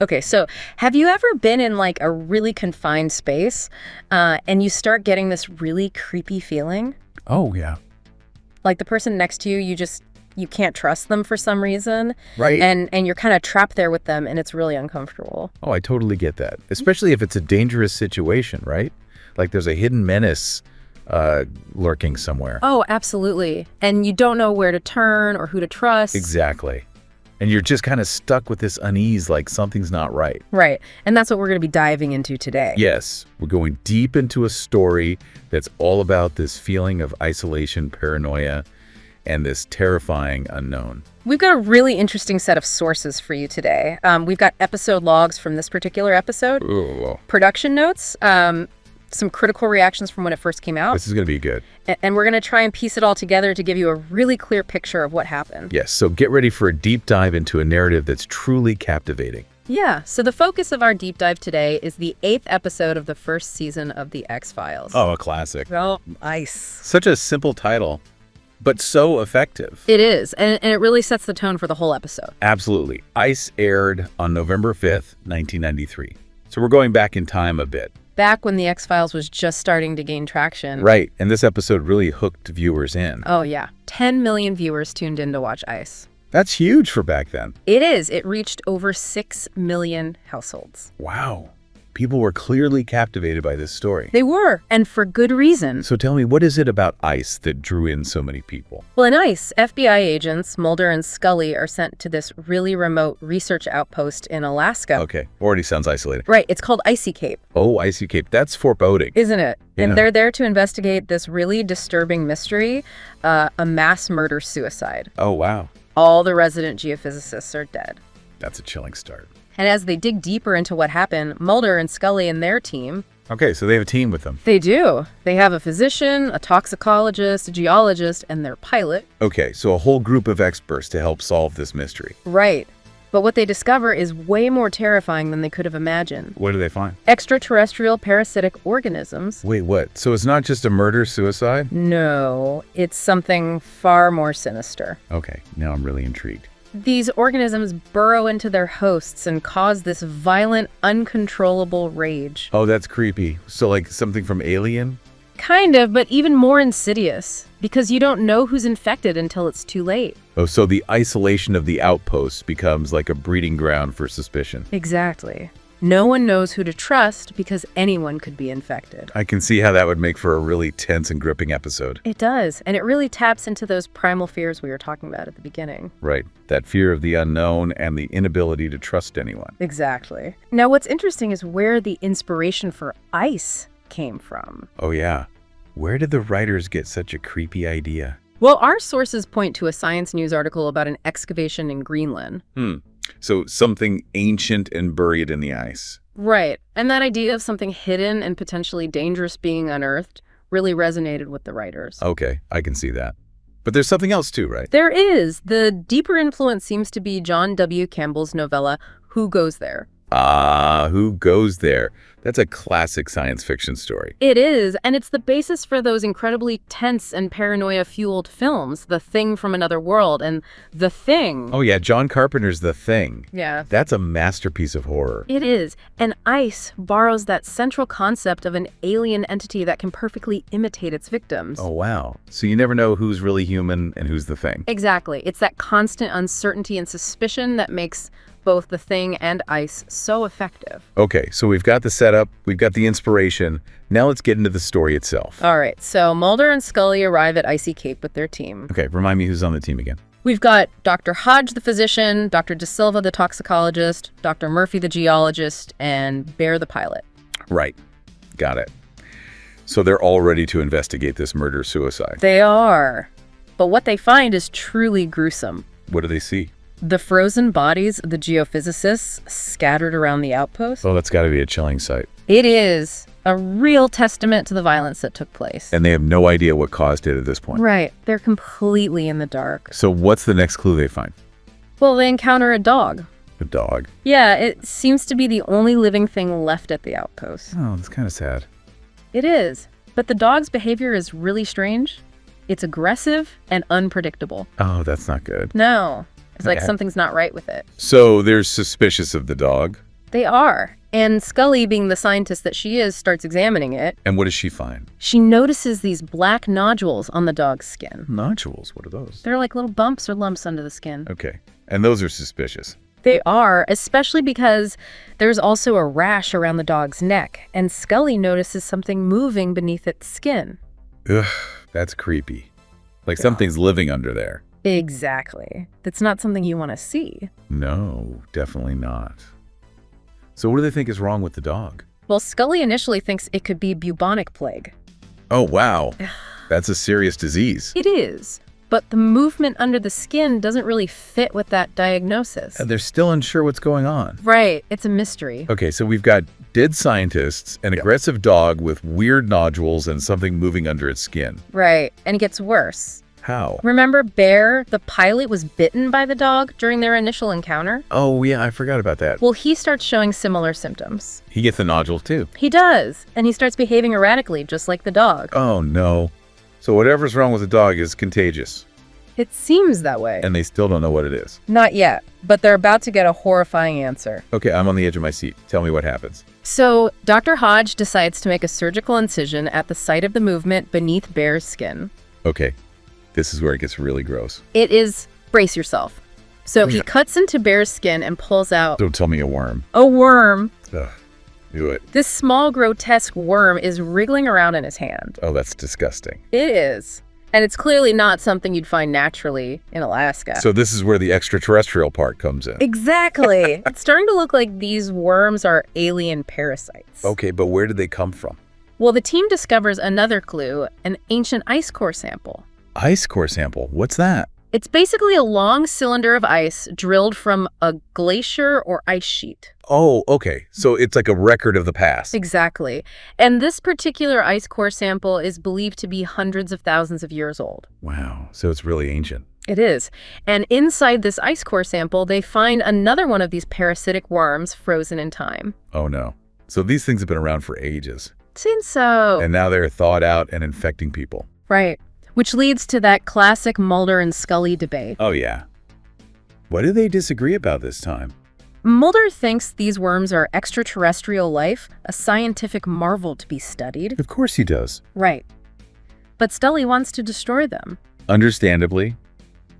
Okay, so have you ever been in like a really confined space and you start getting this really creepy feeling? Oh, yeah. Like the person next to you, you can't trust them for some reason. Right. And you're kind of trapped there with them and it's really uncomfortable. Oh, I totally get that. Especially if it's a dangerous situation, right? Like there's a hidden menace lurking somewhere. Oh, absolutely. And you don't know where to turn or who to trust. Exactly. And you're just kind of stuck with this unease, like something's not right. Right. And that's what we're going to be diving into today. Yes, we're going deep into a story that's all about this feeling of isolation, paranoia, and this terrifying unknown. We've got a really interesting set of sources for you today. We've got episode logs from this particular episode, Ooh. production notes, some critical reactions from when it first came out. This is going to be good. And we're going to try and piece it all together to give you a really clear picture of what happened. Yes, so get ready for a deep dive into a narrative that's truly captivating. Yeah, so the focus of our deep dive today is the 8th episode of the first season of The X-Files. Oh, a classic. Oh, ice. Such a simple title, but so effective. It is, and it really sets the tone for the whole episode. Absolutely. ICE aired on November 5th, 1993. So we're going back in time a bit. Back when The X-Files was just starting to gain traction. Right, and this episode really hooked viewers in. Oh, yeah. 10 million viewers tuned in to watch ICE. That's huge for back then. It is. It reached over 6 million households. Wow. People were clearly captivated by this story. They were, and for good reason. So tell me, what is it about ICE that drew in so many people? Well, in ICE, FBI agents Mulder and Scully are sent to this really remote research outpost in Alaska. Okay, already sounds isolated. Right, it's called Icy Cape. Oh, Icy Cape. That's foreboding. Isn't it? Yeah. And they're there to investigate this really disturbing mystery, a mass murder-suicide. Oh, wow. All the resident geophysicists are dead. That's a chilling start. And as they dig deeper into what happened, Mulder and Scully and their team... Okay, so they have a team with them. They do. They have a physician, a toxicologist, a geologist, and their pilot. Okay, so a whole group of experts to help solve this mystery. Right. But what they discover is way more terrifying than they could have imagined. What do they find? Extraterrestrial parasitic organisms. Wait, what? So it's not just a murder-suicide? No, it's something far more sinister. Okay, now I'm really intrigued. These organisms burrow into their hosts and cause this violent, uncontrollable rage. Oh, that's creepy. So like something from Alien? Kind of, but even more insidious, because you don't know who's infected until it's too late. Oh, so the isolation of the outpost becomes like a breeding ground for suspicion. Exactly. No one knows who to trust because anyone could be infected. I can see how that would make for a really tense and gripping episode. It does, and it really taps into those primal fears we were talking about at the beginning. Right. That fear of the unknown and the inability to trust anyone. Exactly. Now, what's interesting is where the inspiration for ICE came from. Oh, yeah. Where did the writers get such a creepy idea? Well, our sources point to a Science News article about an excavation in Greenland. So something ancient and buried in the ice. Right. And that idea of something hidden and potentially dangerous being unearthed really resonated with the writers. Okay, I can see that. But there's something else too, right? There is. The deeper influence seems to be John W. Campbell's novella, Who Goes There? Who Goes There? That's a classic science fiction story. It is, and it's the basis for those incredibly tense and paranoia-fueled films, The Thing from Another World and The Thing. Oh yeah, John Carpenter's The Thing. Yeah. That's a masterpiece of horror. It is, and ICE borrows that central concept of an alien entity that can perfectly imitate its victims. Oh wow. So you never know who's really human and who's the thing. Exactly. It's that constant uncertainty and suspicion that makes both The Thing and ICE so effective. Okay, so we've got the setup, we've got the inspiration. Now let's get into the story itself. All right, so Mulder and Scully arrive at Icy Cape with their team. Okay, remind me who's on the team again. We've got Dr. Hodge, the physician, Dr. De Silva, the toxicologist, Dr. Murphy, the geologist, and Bear, the pilot. Right, got it. So they're all ready to investigate this murder-suicide. They are. But what they find is truly gruesome. What do they see? The frozen bodies of the geophysicists scattered around the outpost. Oh, that's got to be a chilling sight. It is a real testament to the violence that took place. And they have no idea what caused it at this point. Right. They're completely in the dark. So what's the next clue they find? Well, they encounter a dog. A dog. Yeah, it seems to be the only living thing left at the outpost. Oh, that's kind of sad. It is. But the dog's behavior is really strange. It's aggressive and unpredictable. Oh, that's not good. No. It's like Okay. something's not right with it. So they're suspicious of the dog. They are. And Scully, being the scientist that she is, starts examining it. And what does she find? She notices these black nodules on the dog's skin. Nodules? What are those? They're like little bumps or lumps under the skin. Okay. And those are suspicious. They are, especially because there's also a rash around the dog's neck, and Scully notices something moving beneath its skin. Ugh, that's creepy. Like something's living under there. Exactly. That's not something you want to see. No, definitely not. So what do they think is wrong with the dog? Well, Scully initially thinks it could be bubonic plague. Oh, wow. That's a serious disease. It is. But the movement under the skin doesn't really fit with that diagnosis. And they're still unsure what's going on. Right. It's a mystery. Okay, so we've got dead scientists, an aggressive dog with weird nodules, and something moving under its skin. Right. And it gets worse. How? Remember Bear, the pilot, was bitten by the dog during their initial encounter? Oh, yeah, I forgot about that. Well, he starts showing similar symptoms. He gets the nodules, too. He does. And he starts behaving erratically, just like the dog. Oh, no. So whatever's wrong with the dog is contagious. It seems that way. And they still don't know what it is. Not yet, but they're about to get a horrifying answer. Okay, I'm on the edge of my seat. Tell me what happens. So, Dr. Hodge decides to make a surgical incision at the site of the movement beneath Bear's skin. Okay, this is where it gets really gross. It is, brace yourself. So he cuts into Bear's skin and pulls out Don't tell me a worm. a worm. Ugh, do it. This small, grotesque worm is wriggling around in his hand. Oh, that's disgusting. It is. And it's clearly not something you'd find naturally in Alaska. So this is where the extraterrestrial part comes in. Exactly. It's starting to look like these worms are alien parasites. Okay, but where did they come from? Well, the team discovers another clue, an ancient ice core sample. Ice core sample? What's that? It's basically a long cylinder of ice drilled from a glacier or ice sheet. Oh, okay. So it's like a record of the past. Exactly. And this particular ice core sample is believed to be hundreds of thousands of years old. Wow. So it's really ancient. It is. And inside this ice core sample, they find another one of these parasitic worms frozen in time. Oh, no. So these things have been around for ages. Seems so. And now they're thawed out and infecting people. Right. Which leads to that classic Mulder and Scully debate. Oh, yeah. What do they disagree about this time? Mulder thinks these worms are extraterrestrial life, a scientific marvel to be studied. Of course he does. Right. But Scully wants to destroy them. Understandably.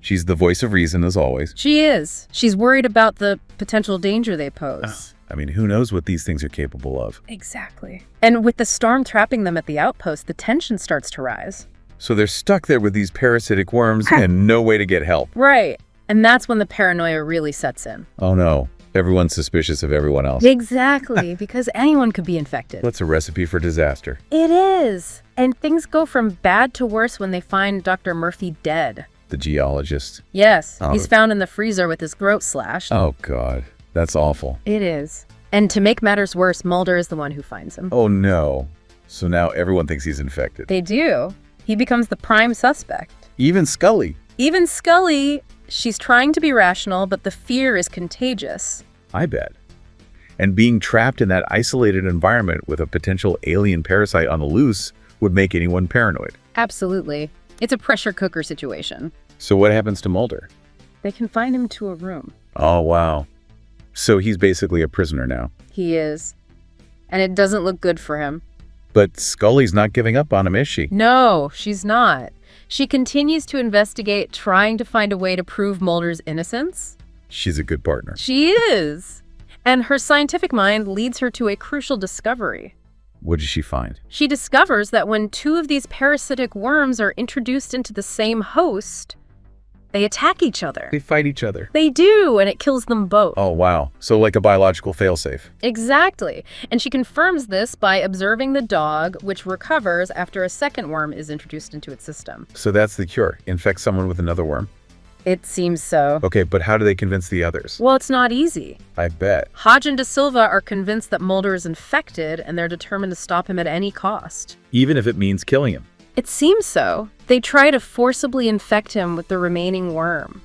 She's the voice of reason, as always. She is. She's worried about the potential danger they pose. I mean, who knows what these things are capable of? Exactly. And with the storm trapping them at the outpost, the tension starts to rise. So they're stuck there with these parasitic worms and no way to get help. Right. And that's when the paranoia really sets in. Oh, no. Everyone's suspicious of everyone else. Exactly, because anyone could be infected. That's a recipe for disaster. It is. And things go from bad to worse when they find Dr. Murphy dead. The geologist. Yes, Oh. he's found in the freezer with his throat slashed. Oh, God. That's awful. It is. And to make matters worse, Mulder is the one who finds him. Oh, no. So now everyone thinks he's infected. They do. He becomes the prime suspect. Even Scully. Even Scully, she's trying to be rational, but the fear is contagious. I bet. And being trapped in that isolated environment with a potential alien parasite on the loose would make anyone paranoid. Absolutely. It's a pressure cooker situation. So what happens to Mulder? They confine him to a room. Oh, wow. So he's basically a prisoner now. He is. And it doesn't look good for him. But Scully's not giving up on him, is she? No, she's not. She continues to investigate, trying to find a way to prove Mulder's innocence. She's a good partner. She is. And her scientific mind leads her to a crucial discovery. What does she find? She discovers that when two of these parasitic worms are introduced into the same host, they attack each other. They fight each other. They do, and it kills them both. Oh, wow. So like a biological failsafe. Exactly. And she confirms this by observing the dog, which recovers after a second worm is introduced into its system. So that's the cure. Infect someone with another worm. It seems so. Okay, but how do they convince the others? Well, it's not easy. I bet. Hodge and De Silva are convinced that Mulder is infected, and they're determined to stop him at any cost. Even if it means killing him. It seems so. They try to forcibly infect him with the remaining worm.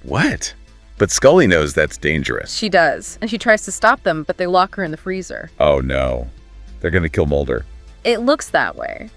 What? But Scully knows that's dangerous. She does, and she tries to stop them, but they lock her in the freezer. Oh, no. They're going to kill Mulder. It looks that way.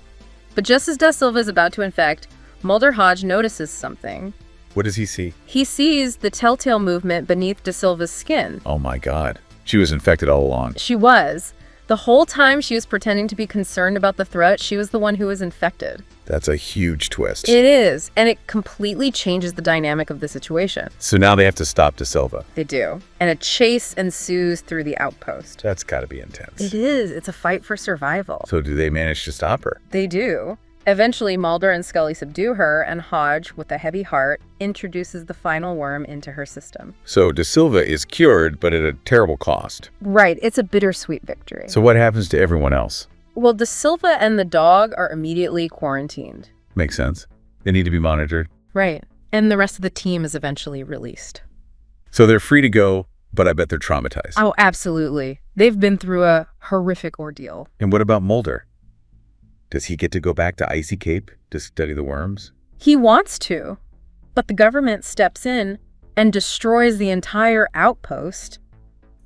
But just as De Silva is about to infect, Mulder Hodge notices something. What does he see? He sees the telltale movement beneath De Silva's skin. Oh, my God. She was infected all along. She was. The whole time she was pretending to be concerned about the threat, she was the one who was infected. That's a huge twist. It is, and it completely changes the dynamic of the situation. So now they have to stop De Silva. They do. And a chase ensues through the outpost. That's got to be intense. It is. It's a fight for survival. So do they manage to stop her? They do. Eventually, Mulder and Scully subdue her, and Hodge, with a heavy heart, introduces the final worm into her system. So De Silva is cured, but at a terrible cost. Right. It's a bittersweet victory. So what happens to everyone else? Well, De Silva and the dog are immediately quarantined. Makes sense. They need to be monitored. Right. And the rest of the team is eventually released. So they're free to go, but I bet they're traumatized. Oh, absolutely. They've been through a horrific ordeal. And what about Mulder? Does he get to go back to Icy Cape to study the worms? He wants to, but the government steps in and destroys the entire outpost.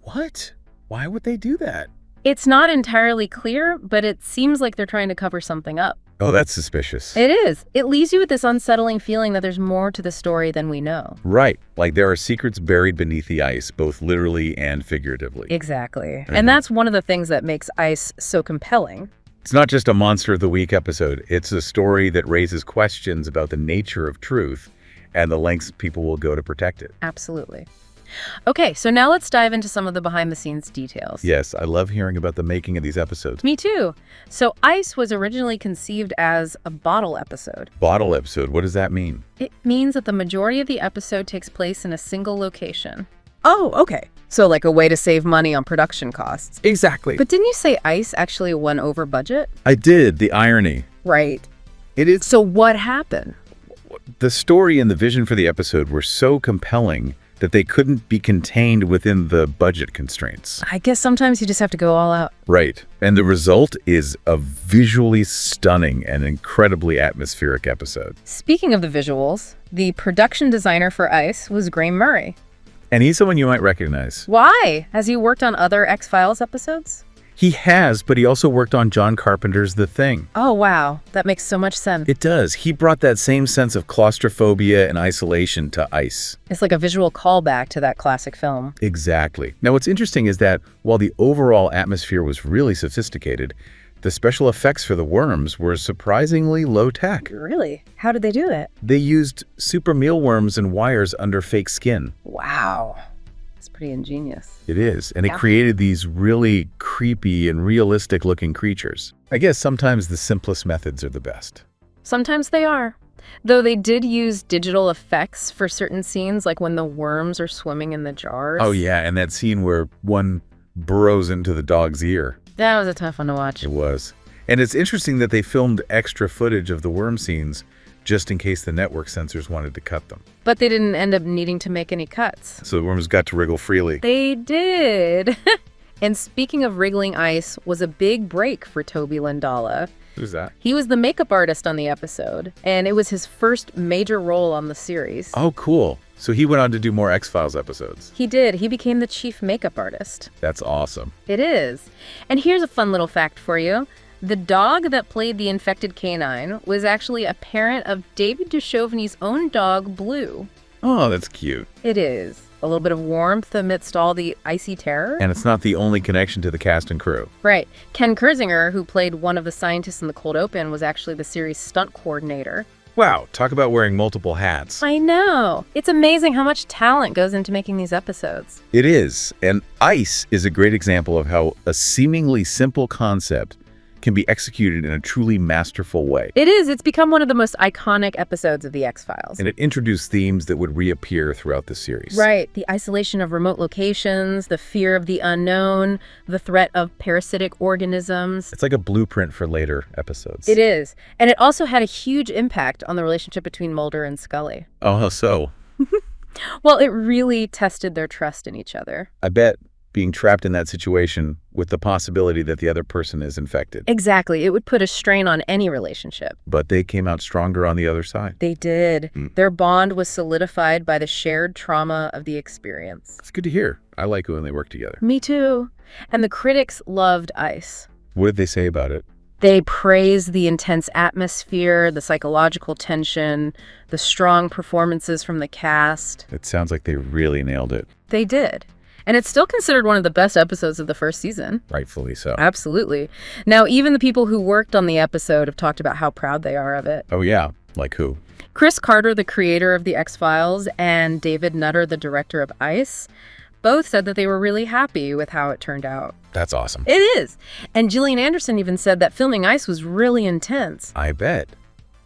What? Why would they do that? It's not entirely clear, but it seems like they're trying to cover something up. Oh, that's suspicious. It is. It leaves you with this unsettling feeling that there's more to the story than we know. Right. Like there are secrets buried beneath the ice, both literally and figuratively. Exactly. And that's one of the things that makes Ice so compelling. It's not just a Monster of the Week episode. It's a story that raises questions about the nature of truth and the lengths people will go to protect it. Absolutely. Okay, so now let's dive into some of the behind-the-scenes details. Yes, I love hearing about the making of these episodes. Me too. So Ice was originally conceived as a bottle episode. Bottle episode, what does that mean? It means that the majority of the episode takes place in a single location. Oh, okay. So like a way to save money on production costs. Exactly. But didn't you say Ice actually went over budget? I did, the irony. Right. It is. So what happened? The story and the vision for the episode were so compelling that they couldn't be contained within the budget constraints. I guess sometimes you just have to go all out. Right. And the result is a visually stunning and incredibly atmospheric episode. Speaking of the visuals, the production designer for Ice was Graham Murray. And he's someone you might recognize. Why? Has he worked on other X-Files episodes? He has, but he also worked on John Carpenter's The Thing. Oh, wow. That makes so much sense. It does. He brought that same sense of claustrophobia and isolation to Ice. It's like a visual callback to that classic film. Exactly. Now, what's interesting is that while the overall atmosphere was really sophisticated, the special effects for the worms were surprisingly low-tech. Really? How did they do it? They used super mealworms and wires under fake skin. Wow. That's pretty ingenious. It is, and it created these really creepy and realistic-looking creatures. I guess sometimes the simplest methods are the best. Sometimes they are. Though they did use digital effects for certain scenes, like when the worms are swimming in the jars. Oh, yeah, and that scene where one burrows into the dog's ear. That was a tough one to watch. It was. And it's interesting that they filmed extra footage of the worm scenes just in case the network censors wanted to cut them. But they didn't end up needing to make any cuts. So the worms got to wriggle freely. They did. And speaking of wriggling ice, was a big break for Toby Landala. Who's that? He was the makeup artist on the episode, and it was his first major role on the series. Oh, cool. So he went on to do more X-Files episodes. He did. He became the chief makeup artist. That's awesome. It is. And here's a fun little fact for you. The dog that played the infected canine was actually a parent of David Duchovny's own dog, Blue. Oh, that's cute. It is. A little bit of warmth amidst all the icy terror. And it's not the only connection to the cast and crew. Right. Ken Kersinger, who played one of the scientists in the cold open, was actually the series' stunt coordinator. Wow, talk about wearing multiple hats. I know. It's amazing how much talent goes into making these episodes. It is. And Ice is a great example of how a seemingly simple concept can be executed in a truly masterful way. It is. It's become one of the most iconic episodes of The X-Files. And it introduced themes that would reappear throughout the series. Right. The isolation of remote locations, the fear of the unknown, the threat of parasitic organisms. It's like a blueprint for later episodes. It is. And it also had a huge impact on the relationship between Mulder and Scully. Oh, how so? Well, it really tested their trust in each other. I bet being trapped in that situation with the possibility that the other person is infected. Exactly. It would put a strain on any relationship. But they came out stronger on the other side. They did. Their bond was solidified by the shared trauma of the experience. It's good to hear. I like it when they work together. Me too. And the critics loved Ice. What did they say about it? They praised the intense atmosphere, the psychological tension, the strong performances from the cast. It sounds like they really nailed it. They did. And it's still considered one of the best episodes of the first season. Rightfully so. Absolutely. Now, even the people who worked on the episode have talked about how proud they are of it. Oh, yeah. Like who? Chris Carter, the creator of The X-Files, and David Nutter, the director of ICE, both said that they were really happy with how it turned out. That's awesome. It is. And Gillian Anderson even said that filming ICE was really intense. I bet.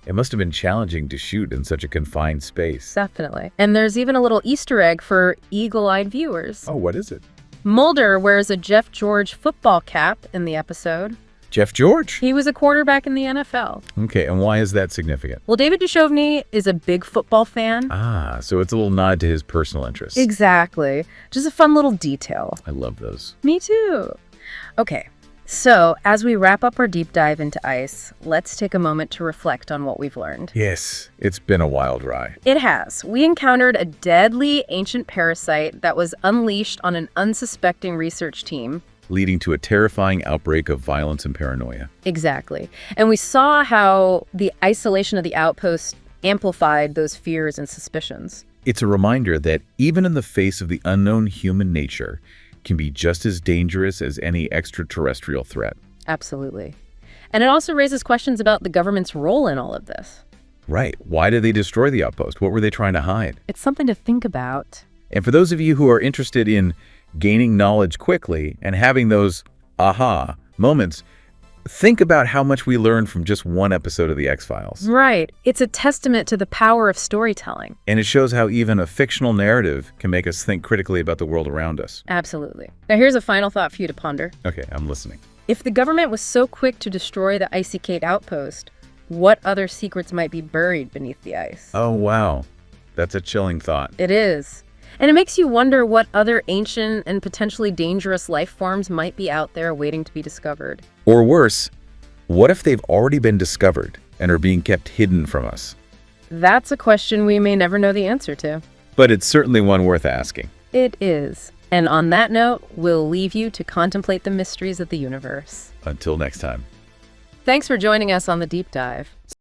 It must have been challenging to shoot in such a confined space. Definitely. And there's even a little Easter egg for eagle-eyed viewers. Oh, what is it? Mulder wears a Jeff George football cap in the episode. Jeff George? He was a quarterback in the NFL. Okay, and why is that significant? Well, David Duchovny is a big football fan. Ah, so it's a little nod to his personal interests. Exactly. Just a fun little detail. I love those. Me too. Okay, so as we wrap up our deep dive into ICE, let's take a moment to reflect on what we've learned. Yes, it's been a wild ride. It has. We encountered a deadly ancient parasite that was unleashed on an unsuspecting research team. Leading to a terrifying outbreak of violence and paranoia. Exactly. And we saw how the isolation of the outpost amplified those fears and suspicions. It's a reminder that even in the face of the unknown, human nature can be just as dangerous as any extraterrestrial threat. Absolutely. And it also raises questions about the government's role in all of this. Right. Why did they destroy the outpost? What were they trying to hide? It's something to think about. And for those of you who are interested in gaining knowledge quickly and having those aha moments, think about how much we learned from just one episode of The X-Files. Right. It's a testament to the power of storytelling. And it shows how even a fictional narrative can make us think critically about the world around us. Absolutely. Now here's a final thought for you to ponder. Okay, I'm listening. If the government was so quick to destroy the Icy Kate outpost, what other secrets might be buried beneath the ice? Oh, wow. That's a chilling thought. It is. And it makes you wonder what other ancient and potentially dangerous life forms might be out there waiting to be discovered. Or worse, what if they've already been discovered and are being kept hidden from us? That's a question we may never know the answer to. But it's certainly one worth asking. It is. And on that note, we'll leave you to contemplate the mysteries of the universe. Until next time. Thanks for joining us on The Deep Dive.